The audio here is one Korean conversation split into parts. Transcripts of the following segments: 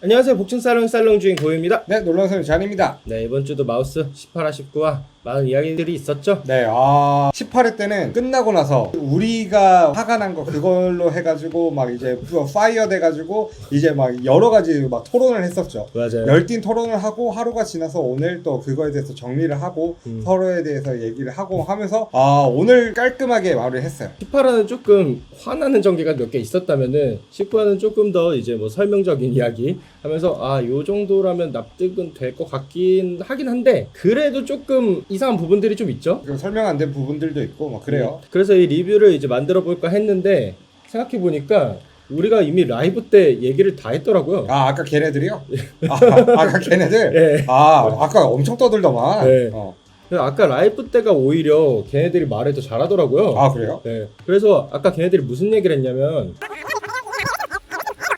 안녕하세요. 복층 살롱 주인 고유입니다. 네, 놀라서 잔입니다. 네, 이번 주도 마우스 18화 19화 많은 이야기들이 있었죠. 네, 18회 때는 끝나고 나서 우리가 화가 난 거 그걸로 해가지고 막 이제 파이어 돼가지고 이제 막 여러 가지 막 토론을 했었죠. 맞아요. 열띤 토론을 하고 하루가 지나서 오늘 또 그거에 대해서 정리를 하고 서로에 대해서 얘기를 하고 하면서 오늘 깔끔하게 마무리했어요. 18화는 조금 화나는 전개가 몇 개 있었다면은 19화는 조금 더 이제 뭐 설명적인 이야기 하면서 요 정도라면 납득은 될 것 같긴 하긴 한데 그래도 조금 이상한 부분들이 좀 있죠. 설명 안 된 부분들도 있고 막 그래요. 그래서 이 리뷰를 이제 만들어 볼까 했는데 생각해 보니까 우리가 이미 라이브 때 얘기를 다 했더라고요. 아까 걔네들이요? 아까 걔네들? 네. 아까 엄청 떠들더만. 네. 아까 라이브 때가 오히려 걔네들이 말을 더 잘하더라고요. 그래요? 네. 그래서 아까 걔네들이 무슨 얘기를 했냐면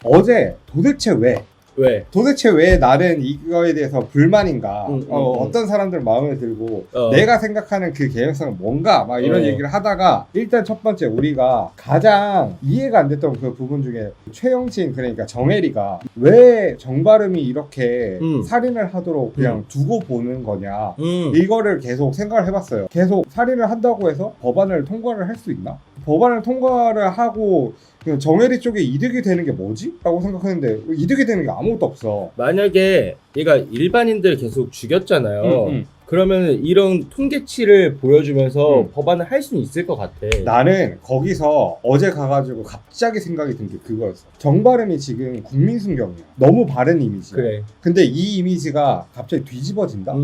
어제 도대체 왜 나는 이거에 대해서 불만인가? 어떤 사람들 마음에 들고 내가 생각하는 그 개연성은 뭔가? 막 이런 얘기를 하다가 일단 첫 번째 우리가 가장 이해가 안 됐던 그 부분 중에 최영진 그러니까 정혜리가 왜 정발음이 이렇게 살인을 하도록 그냥 두고 보는 거냐? 이거를 계속 생각을 해봤어요. 계속 살인을 한다고 해서 법안을 통과를 할 수 있나? 법안을 통과를 하고 정혜리 쪽에 이득이 되는 게 뭐지? 라고 생각했는데 이득이 되는 게 아무것도 없어. 만약에 얘가 일반인들 계속 죽였잖아요. 그러면 이런 통계치를 보여주면서 법안을 할 수는 있을 것 같아. 나는 거기서 어제 가가지고 갑자기 생각이 든 게 그거였어. 정발음이 지금 국민순경이야. 너무 바른 이미지야. 그래. 근데 이 이미지가 갑자기 뒤집어진다?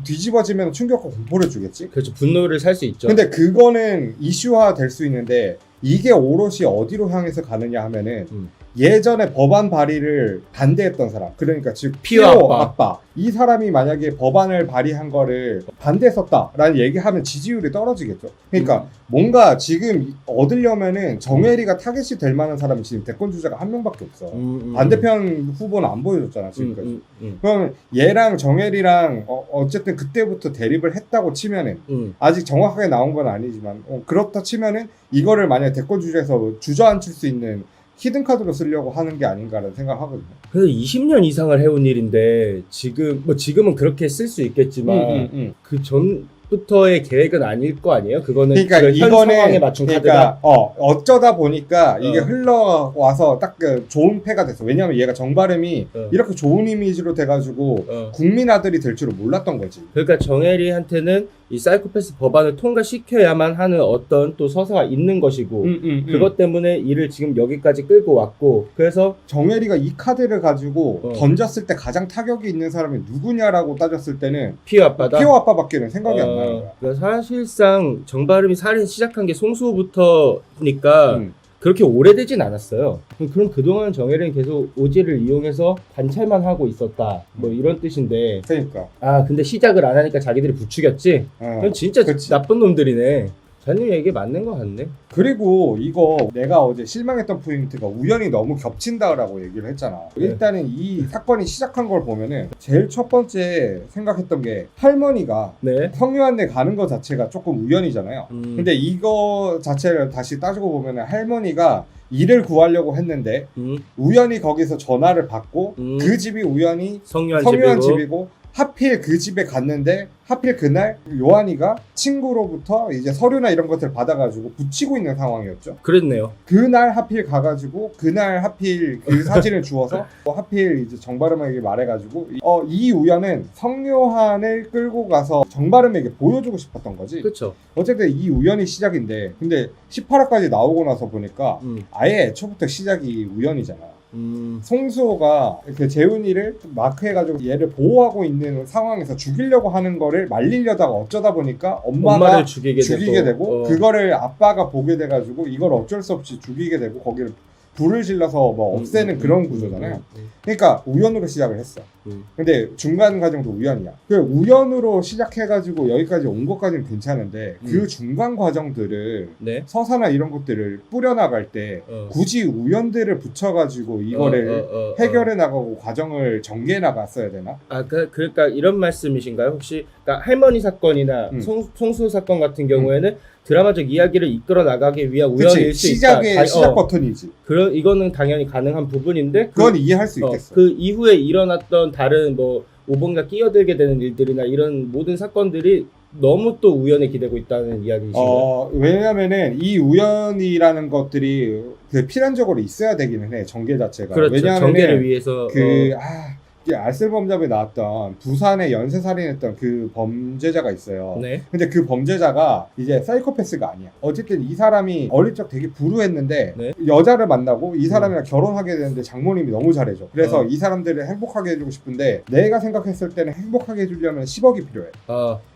뒤집어지면 충격과 공포를 주겠지? 그렇죠. 분노를 살 수 있죠. 근데 그거는 이슈화 될 수 있는데 이게 오롯이 어디로 향해서 가느냐 하면은 예전에 법안 발의를 반대했던 사람, 그러니까 즉 피오 아빠 이 사람이 만약에 법안을 발의한 거를 반대했었다라는 얘기하면 지지율이 떨어지겠죠. 그러니까 뭔가 지금 얻으려면은 정혜리가 타겟이 될 만한 사람이 지금 대권 주자가 한 명밖에 없어. 반대편 후보는 안 보여줬잖아 지금까지. 그럼 얘랑 정혜리랑 어쨌든 그때부터 대립을 했다고 치면은 아직 정확하게 나온 건 아니지만 그렇다 치면은 이거를 만약에 대권 주자에서 주저앉힐 수 있는 히든카드로 쓰려고 하는 게 아닌가라는 생각하거든요. 그래서 20년 이상을 해온 일인데 지금은 그렇게 쓸 수 있겠지만 그 전부터의 계획은 아닐 거 아니에요? 그거는 그러니까 현 상황에 맞춘 카드가 어쩌다 보니까 이게 흘러와서 딱 그 좋은 패가 됐어. 왜냐면 얘가 정발음이 이렇게 좋은 이미지로 돼가지고 국민 아들이 될 줄은 몰랐던 거지. 그러니까 정혜리한테는 이 사이코패스 법안을 통과시켜야만 하는 어떤 또 서사가 있는 것이고 그것 때문에 이를 지금 여기까지 끌고 왔고 그래서 정혜리가 이 카드를 가지고 던졌을 때 가장 타격이 있는 사람이 누구냐라고 따졌을 때는 피오 아빠다. 피오 아빠밖에는 생각이 안 나는 거야. 그러니까 사실상 정발음이 살인 시작한 게 송수부터니까 그렇게 오래되진 않았어요. 그럼 그동안 정혜리는 계속 오지를 이용해서 관찰만 하고 있었다. 뭐 이런 뜻인데. 그러니까. 근데 시작을 안 하니까 자기들이 부추겼지? 그럼 진짜 그치. 나쁜 놈들이네. 자님 얘기 맞는 것 같네. 그리고 이거 내가 어제 실망했던 포인트가 우연히 너무 겹친다라고 얘기를 했잖아. 일단은 이 사건이 시작한 걸 보면은 제일 첫 번째 생각했던 게 할머니가 성유한내 가는 거 자체가 조금 우연이잖아요. 근데 이거 자체를 다시 따지고 보면은 할머니가 일을 구하려고 했는데 우연히 거기서 전화를 받고 그 집이 우연히 성유한 집이고 하필 그 집에 갔는데 하필 그날 요한이가 친구로부터 이제 서류나 이런 것들 받아가지고 붙이고 있는 상황이었죠. 그랬네요. 그날 하필 가가지고 그날 하필 그 사진을 주워서 하필 이제 정발음에게 말해가지고 이 우연은 성요한을 끌고 가서 정발음에게 보여주고 싶었던 거지. 그렇죠. 어쨌든 이 우연이 시작인데 근데 18화까지 나오고 나서 보니까 아예 애초부터 시작이 우연이잖아. 송수호가 그 재훈이를 마크해가지고 얘를 보호하고 있는 상황에서 죽이려고 하는 거를 말리려다가 어쩌다 보니까 엄마를 죽이게 되고 그거를 아빠가 보게 돼가지고 이걸 어쩔 수 없이 죽이게 되고 거기를 불을 질러서 뭐 없애는 그런 구조잖아요. 그러니까 우연으로 시작을 했어. 근데 중간 과정도 우연이야. 그 우연으로 시작해가지고 여기까지 온 것까지는 괜찮은데 그 중간 과정들을 서사나 이런 것들을 뿌려나갈 때 굳이 우연들을 붙여가지고 이거를 해결해 나가고 과정을 전개해 나갔어야 되나? 그러니까 이런 말씀이신가요? 혹시 그러니까 할머니 사건이나 송수 사건 같은 경우에는 드라마적 이야기를 이끌어 나가기 위한 그치, 우연일 수 시작의 있다. 시작 버튼이지. 이거는 당연히 가능한 부분인데 그건 이해할 수 있겠어. 그 이후에 일어났던 다른 뭐 오봉가 끼어들게 되는 일들이나 이런 모든 사건들이 너무 또 우연에 기대고 있다는 이야기이신가요? 왜냐면은 이 우연이라는 것들이 그 필연적으로 있어야 되기는 해. 전개 자체가. 그렇죠. 왜냐하면은 전개를 위해서 이게 알쓸범잡에 나왔던 부산에 연쇄살인했던 그 범죄자가 있어요. 네. 근데 그 범죄자가 이제 사이코패스가 아니야. 어쨌든 이 사람이 어릴 적 되게 불우했는데 네. 여자를 만나고 이 사람이랑 결혼하게 되는데 장모님이 너무 잘해줘. 그래서 어. 이 사람들을 행복하게 해주고 싶은데 내가 생각했을 때는 행복하게 해주려면 10억이 필요해.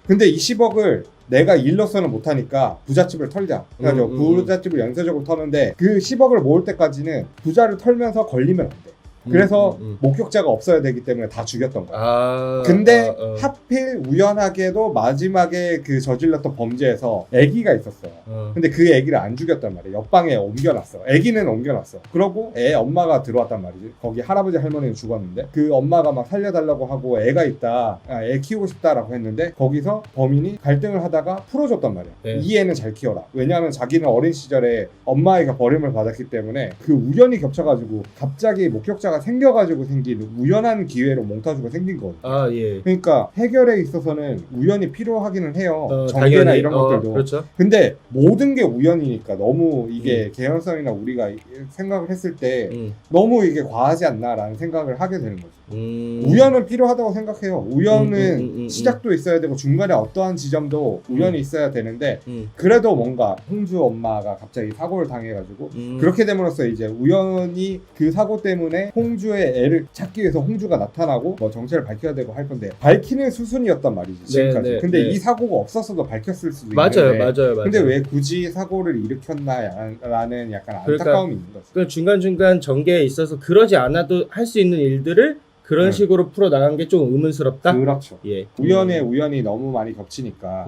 근데 이 10억을 내가 일로서는 못하니까 부잣집을 털자. 그래서 부잣집을 연쇄적으로 터는데 그 10억을 모을 때까지는 부자를 털면서 걸리면 안 돼. 그래서 목격자가 없어야 되기 때문에 다 죽였던 거야. 근데 하필 우연하게도 마지막에 그 저질렀던 범죄에서 아기가 있었어요. 근데 그 아기를 안 죽였단 말이야. 옆방에 옮겨놨어. 아기는 옮겨놨어. 그러고 애 엄마가 들어왔단 말이지. 거기 할아버지 할머니는 죽었는데 그 엄마가 막 살려달라고 하고 애가 있다. 애 키우고 싶다라고 했는데 거기서 범인이 갈등을 하다가 풀어줬단 말이야. 네. 이 애는 잘 키워라. 왜냐하면 자기는 어린 시절에 엄마애가 버림을 받았기 때문에 그 우연이 겹쳐가지고 갑자기 목격자가 생겨가지고 생긴 우연한 기회로 몽타주가 생긴 거거든요. 예. 그러니까 해결에 있어서는 우연이 필요하기는 해요. 전개나 당연히, 이런 것들도. 그렇죠. 근데 모든 게 우연이니까 너무 이게 개연성이나 우리가 생각을 했을 때 너무 이게 과하지 않나라는 생각을 하게 되는 거죠. 우연은 필요하다고 생각해요. 우연은 시작도 있어야 되고 중간에 어떠한 지점도 우연이 있어야 되는데 그래도 뭔가 홍주 엄마가 갑자기 사고를 당해가지고 그렇게 됨으로써 이제 우연히 그 사고 때문에 홍주의 애를 찾기 위해서 홍주가 나타나고 뭐 정체를 밝혀야 되고 할 건데 밝히는 수순이었단 말이지 지금까지. 네, 근데 네. 이 사고가 없었어도 밝혔을 수도 맞아요. 있는데 근데 왜 굳이 사고를 일으켰나라는 약간 안타까움이 있는 거죠. 그 중간중간 전개에 있어서 그러지 않아도 할 수 있는 일들을 그런 식으로 풀어 나간 게 좀 의문스럽다. 그렇죠. 예. 우연이 너무 많이 겹치니까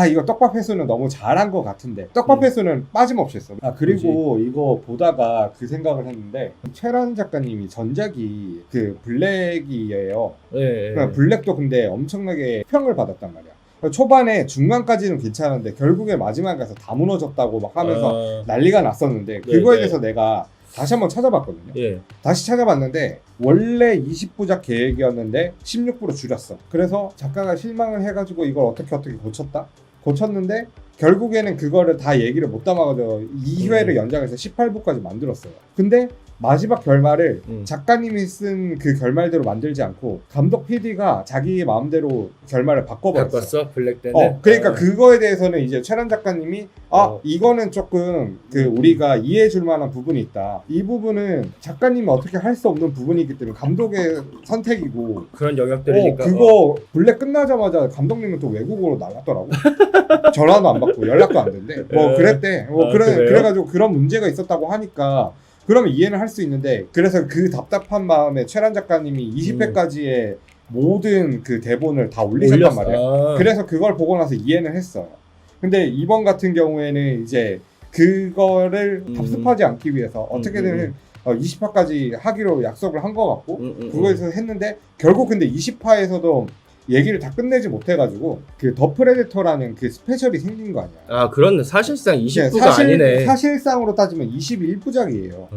이거 떡밥 회수는 너무 잘한 것 같은데 떡밥 회수는 빠짐없이 했어. 그리고 이거 보다가 그 생각을 했는데 최란 작가님이 전작이 그 블랙이에요. 예. 그러니까 블랙도 근데 엄청나게 평을 받았단 말이야. 초반에 중간까지는 괜찮은데 결국에 마지막에 가서 다 무너졌다고 막 하면서 난리가 났었는데 그거에 대해서 내가 다시 한번 찾아봤거든요. 예. 다시 찾아봤는데 원래 20부작 계획이었는데 16부로 줄였어. 그래서 작가가 실망을 해가지고 이걸 어떻게 고쳤는데 결국에는 그거를 다 얘기를 못 담아가지고 2회를 연장해서 18부까지 만들었어요. 근데 마지막 결말을 작가님이 쓴 그 결말대로 만들지 않고 감독 PD가 자기 마음대로 결말을 바꿔버렸어. 바꿨어? 블랙 때는? 그러니까 그거에 대해서는 이제 최란 작가님이 이거는 조금 우리가 이해해 줄 만한 부분이 있다. 이 부분은 작가님이 어떻게 할 수 없는 부분이기 때문에 감독의 선택이고 그런 영역들이니까 그거 블랙 끝나자마자 감독님은 또 외국어로 나갔더라고. 전화도 안 받고 연락도 안 된대. 그랬대. 그래가지고 그런 문제가 있었다고 하니까 그러면 이해는 할 수 있는데 그래서 그 답답한 마음에 최란 작가님이 20회까지의 모든 그 대본을 다 올리셨단 말이에요. 그래서 그걸 보고 나서 이해는 했어요. 근데 이번 같은 경우에는 이제 그거를 답습하지 않기 위해서 어떻게든 20화까지 하기로 약속을 한 것 같고 그거에서 했는데 결국 근데 20화에서도 얘기를 다 끝내지 못해가지고 그 더 프레데터라는 그 스페셜이 생긴 거 아니야. 그렇네. 사실상 20부가 아니네. 사실상으로 따지면 21부작이에요.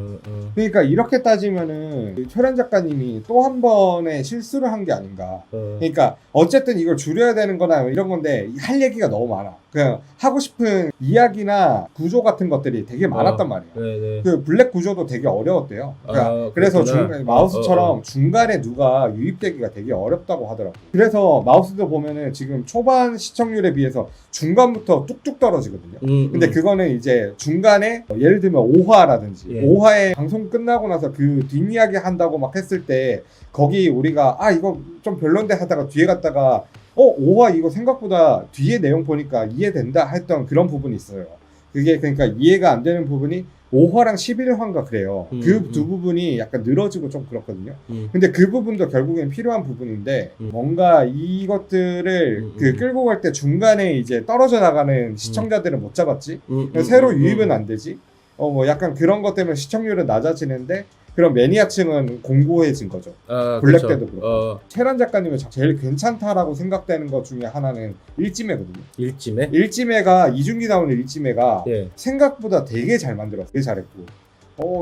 그러니까 이렇게 따지면은 최란 작가님이 또 한 번의 실수를 한 게 아닌가. 그러니까 어쨌든 이걸 줄여야 되는 거나 이런 건데 할 얘기가 너무 많아. 그냥 하고 싶은 이야기나 구조 같은 것들이 되게 많았단 말이야. 네네. 그 블랙 구조도 되게 어려웠대요. 그러니까 그래서 마우스처럼 중간에 누가 유입되기가 되게 어렵다고 하더라고. 그래서 마우스도 보면은 지금 초반 시청률에 비해서 중간부터 뚝뚝 떨어지거든요. 근데 그거는 이제 중간에 예를 들면 5화라든지 5화에 방송 끝나고 나서 그 뒷이야기 한다고 막 했을 때 거기 우리가 이거 좀 별론데 하다가 뒤에 갔다가 5화 이거 생각보다 뒤에 내용 보니까 이해된다 했던 그런 부분이 있어요. 그게 그러니까 이해가 안 되는 부분이 5화랑 11화인가 그래요. 그 두 부분이 약간 늘어지고 좀 그렇거든요. 근데 그 부분도 결국엔 필요한 부분인데 뭔가 이것들을 끌고 갈 때 중간에 이제 떨어져 나가는 시청자들은 못 잡았지. 새로 유입은 안 되지. 뭐 약간 그런 것 때문에 시청률은 낮아지는데 그런 매니아층은 공고해진 거죠. 블랙 때도 그렇고. 채란 작가님은 제일 괜찮다라고 생각되는 것 중에 하나는 일지매거든요. 일지매? 일지매가 이준기 나오는 일지매가 예. 생각보다 되게 잘 만들었어. 되게 잘했고.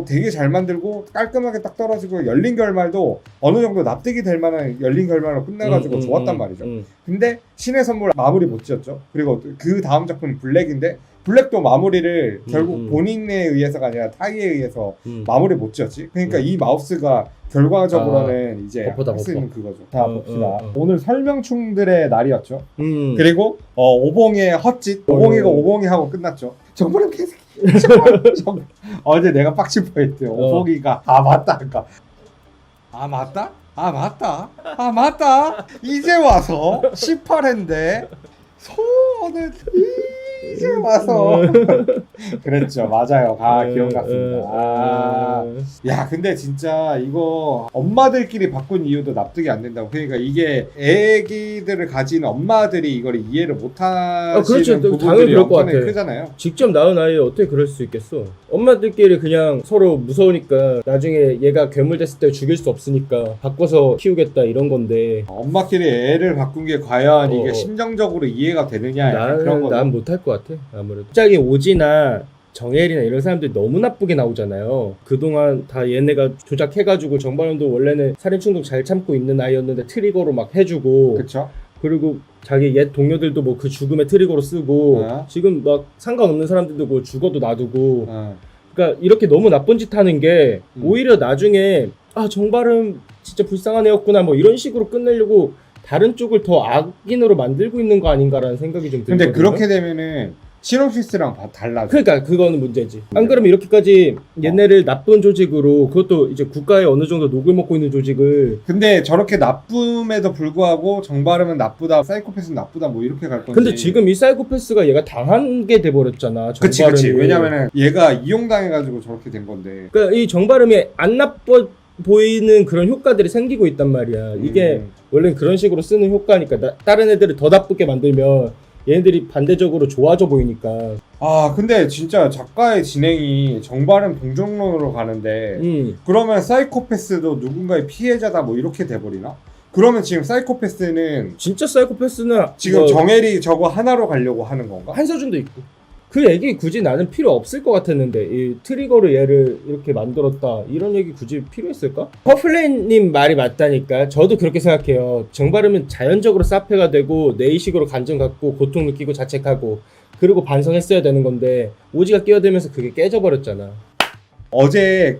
되게 잘 만들고 깔끔하게 딱 떨어지고 열린 결말도 어느 정도 납득이 될 만한 열린 결말로 끝나가지고 좋았단 말이죠. 근데 신의 선물 마무리 못 지었죠. 그리고 그 다음 작품은 블랙인데 블랙도 마무리를 결국 본인에 의해서가 아니라 타이에 의해서 마무리 못 지었지. 그러니까 이 마우스가 결과적으로는 이제 할 수 있는 그거죠. 자 봅시다. 오늘 설명충들의 날이었죠. 그리고 오봉의 헛짓. 오봉이가 오봉이 하고 끝났죠. 정보는 계속 어제 내가 빡칠 뻔했대. 오봉이가 맞다 아까. 맞다? 맞다. 이제 와서 18회인데 소원은 이제 와서 그랬죠. 맞아요. 기억났습니다. 야 근데 진짜 이거 엄마들끼리 바꾼 이유도 납득이 안 된다고. 그러니까 이게 애기들을 가진 엄마들이 이걸 이해를 못하시는 그렇죠. 부분들이 그럴 것 엄청나게 같아. 크잖아요. 직접 낳은 아이 어떻게 그럴 수 있겠어. 엄마들끼리 그냥 서로 무서우니까 나중에 얘가 괴물됐을 때 죽일 수 없으니까 바꿔서 키우겠다 이런 건데 엄마끼리 애를 바꾼 게 과연 이게 심정적으로 이해가 되느냐 그런 거. 난 못할 것 같아. 아무래도 갑자기 오지나 정혜리나 이런 사람들이 너무 나쁘게 나오잖아요. 그동안 다 얘네가 조작해가지고 정반원도 원래는 살인 충동 잘 참고 있는 아이였는데 트리거로 막 해주고 그쵸? 그리고 자기 옛 동료들도 뭐 그 죽음의 트리거로 쓰고 지금 막 상관없는 사람들도 뭐 죽어도 놔두고 그러니까 이렇게 너무 나쁜 짓 하는 게 오히려 나중에 정발은 진짜 불쌍한 애였구나 뭐 이런 식으로 끝내려고 다른 쪽을 더 악인으로 만들고 있는 거 아닌가라는 생각이 좀 들거든요. 근데 그렇게 되면은 시놉시스랑 달라져. 그러니까 그거는 문제지. 안 그러면 이렇게까지 얘네를 나쁜 조직으로 그것도 이제 국가에 어느 정도 녹을 먹고 있는 조직을 근데 저렇게 나쁨에도 불구하고 정발음은 나쁘다, 사이코패스는 나쁘다 뭐 이렇게 갈 건지. 근데 지금 이 사이코패스가 얘가 당한 게 돼버렸잖아. 그치. 왜냐면은 얘가 이용당해가지고 저렇게 된 건데. 그러니까 이 정발음이 안 나빠 보이는 그런 효과들이 생기고 있단 말이야. 이게 원래 그런 식으로 쓰는 효과니까 다른 애들을 더 나쁘게 만들면 얘네들이 반대적으로 좋아져 보이니까. 근데 진짜 작가의 진행이 정발은 동정론으로 가는데 그러면 사이코패스도 누군가의 피해자다 뭐 이렇게 돼버리나? 그러면 지금 사이코패스는 진짜 사이코패스는 지금 정혜리 저거 하나로 가려고 하는 건가? 한서준도 있고. 그 얘기 굳이 나는 필요 없을 것 같았는데 이 트리거로 얘를 이렇게 만들었다 이런 얘기 굳이 필요했을까? 퍼플레인님 말이 맞다니까. 저도 그렇게 생각해요. 정발음은 자연적으로 사페가 되고 뇌의식으로 감정 갖고 고통 느끼고 자책하고 그리고 반성했어야 되는 건데 오지가 끼어들면서 그게 깨져버렸잖아. 어제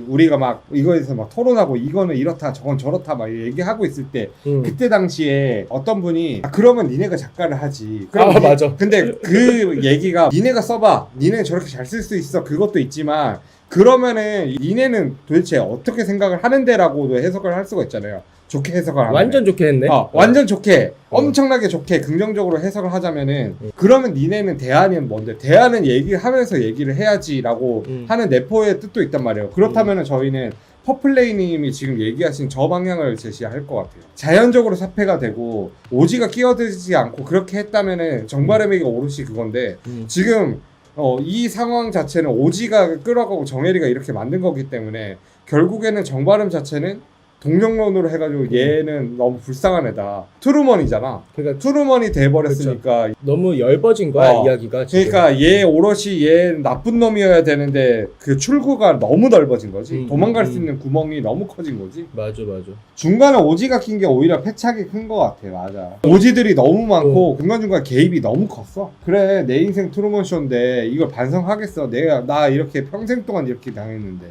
우리가 막 이거에서 막 토론하고 이거는 이렇다 저건 저렇다 막 얘기하고 있을 때 그때 당시에 어떤 분이 그러면 니네가 작가를 하지. 맞아. 근데 그 얘기가 니네가 써봐. 니네는 저렇게 잘 쓸 수 있어. 그것도 있지만 그러면은 니네는 도대체 어떻게 생각을 하는데라고도 해석을 할 수가 있잖아요. 좋게 해석을 하면 완전 좋게 했네. 완전 좋게 엄청나게 좋게 긍정적으로 해석을 하자면은 그러면 니네는 대안은 뭔데? 대안은 얘기하면서 얘기를 해야지라고 하는 내포의 뜻도 있단 말이에요. 그렇다면은 저희는 퍼플레이님이 지금 얘기하신 저 방향을 제시할 것 같아요. 자연적으로 사패가 되고 오지가 끼어들지 않고 그렇게 했다면은 정발음에게 오롯이 그건데 지금 이 상황 자체는 오지가 끌어가고 정혜리가 이렇게 만든 거기 때문에 결국에는 정발음 자체는 동정론으로 해가지고 얘는 너무 불쌍한 애다. 트루먼이잖아. 그러니까 트루먼이 돼버렸으니까 그렇죠. 너무 넓어진 거야 이야기가. 지금. 그러니까 얘 오롯이 얘 나쁜 놈이어야 되는데 그 출구가 너무 넓어진 거지. 도망갈 수 있는 구멍이 너무 커진 거지. 맞아. 중간에 오지가 낀 게 오히려 패착이 큰 것 같아. 맞아. 오지들이 너무 많고 중간중간 개입이 너무 컸어. 그래 내 인생 트루먼 쇼인데 이걸 반성하겠어. 나 이렇게 평생 동안 이렇게 당했는데.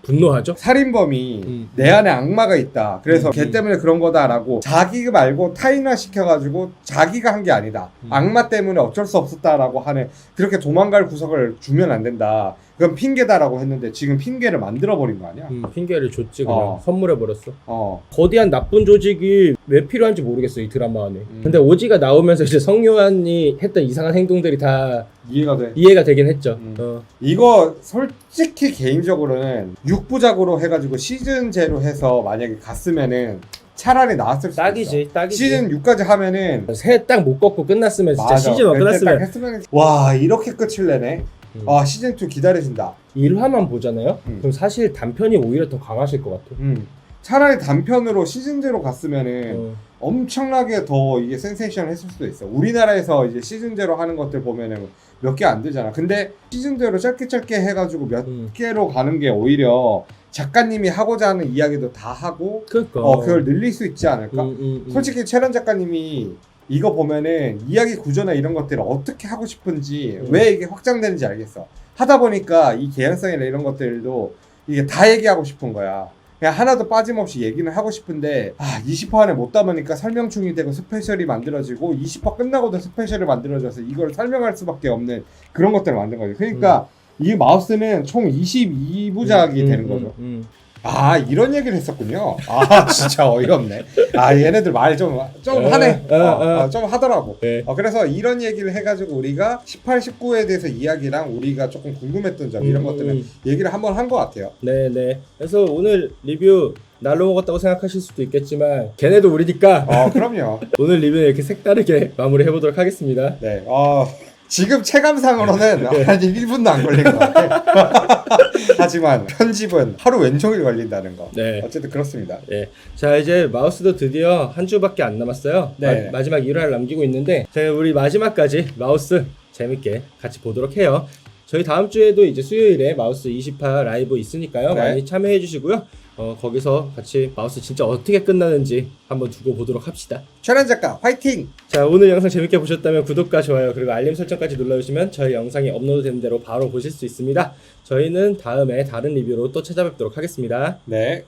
분노하죠? 살인범이 내 안에 악마가 있다. 그래서 걔 때문에 그런 거다라고 자기 말고 타인화 시켜가지고 자기가 한 게 아니다. 악마 때문에 어쩔 수 없었다라고 하는 그렇게 도망갈 구석을 주면 안 된다. 그건 핑계다라고 했는데 지금 핑계를 만들어버린 거 아니야? 핑계를 줬지 그냥 선물해버렸어. 거대한 나쁜 조직이 왜 필요한지 모르겠어 이 드라마 안에. 근데 오지가 나오면서 이제 성요한이 했던 이상한 행동들이 다 이해가 되긴 했죠. 이거 솔직히 개인적으로는 6부작으로 해가지고 시즌제로 해서 만약에 갔으면은 차라리 나왔을 수도 딱이지. 시즌 6까지 하면은 새 딱 못 걷고 끝났으면 진짜 시즌 1 끝났으면 와 이렇게 끝을 내네. 아 시즌2 기다려진다. 1화만 보잖아요? 그럼 사실 단편이 오히려 더 강하실 것 같아요. 차라리 단편으로 시즌제로 갔으면은 엄청나게 더 이게 센세이션 했을 수도 있어. 우리나라에서 이제 시즌제로 하는 것들 보면은 몇 개 안 되잖아. 근데 시즌제로 짧게 해가지고 몇 개로 가는 게 오히려 작가님이 하고자 하는 이야기도 다 하고 그러니까. 그걸 늘릴 수 있지 않을까? 솔직히 채란 작가님이 이거 보면은 이야기 구조나 이런 것들을 어떻게 하고 싶은지 왜 이게 확장되는지 알겠어. 하다 보니까 이 개연성이나 이런 것들도 이게 다 얘기하고 싶은 거야. 그냥 하나도 빠짐없이 얘기는 하고 싶은데 20화 안에 못 담으니까 설명충이 되고 스페셜이 만들어지고 20화 끝나고도 스페셜이 만들어져서 이걸 설명할 수밖에 없는 그런 것들을 만든 거죠. 그러니까 이 마우스는 총 22부작이 되는 거죠. 이런 얘기를 했었군요. 진짜 어이가 없네. 얘네들 말 좀 하네. 좀 하더라고. 네. 그래서 이런 얘기를 해가지고 우리가 18, 19에 대해서 이야기랑 우리가 조금 궁금했던 점 이런 것들은 얘기를 한번 한 것 같아요. 네네. 그래서 오늘 리뷰 날로 먹었다고 생각하실 수도 있겠지만 걔네도 우리니까 그럼요. 오늘 리뷰는 이렇게 색다르게 마무리해보도록 하겠습니다. 네. 지금 체감상으로는 한 1분도 안 걸린 것 같아요. 하지만 편집은 하루 왼종일 걸린다는 거. 네. 어쨌든 그렇습니다. 네. 자, 이제 마우스도 드디어 한 주밖에 안 남았어요. 네. 마지막 1화를 남기고 있는데 우리 마지막까지 마우스 재밌게 같이 보도록 해요. 저희 다음 주에도 이제 수요일에 마우스 20화 라이브 있으니까요. 네. 많이 참여해 주시고요. 거기서 같이 마우스 진짜 어떻게 끝나는지 한번 두고 보도록 합시다. 최란 작가 화이팅! 자, 오늘 영상 재밌게 보셨다면 구독과 좋아요 그리고 알림 설정까지 눌러주시면 저희 영상이 업로드되는 대로 바로 보실 수 있습니다. 저희는 다음에 다른 리뷰로 또 찾아뵙도록 하겠습니다. 네.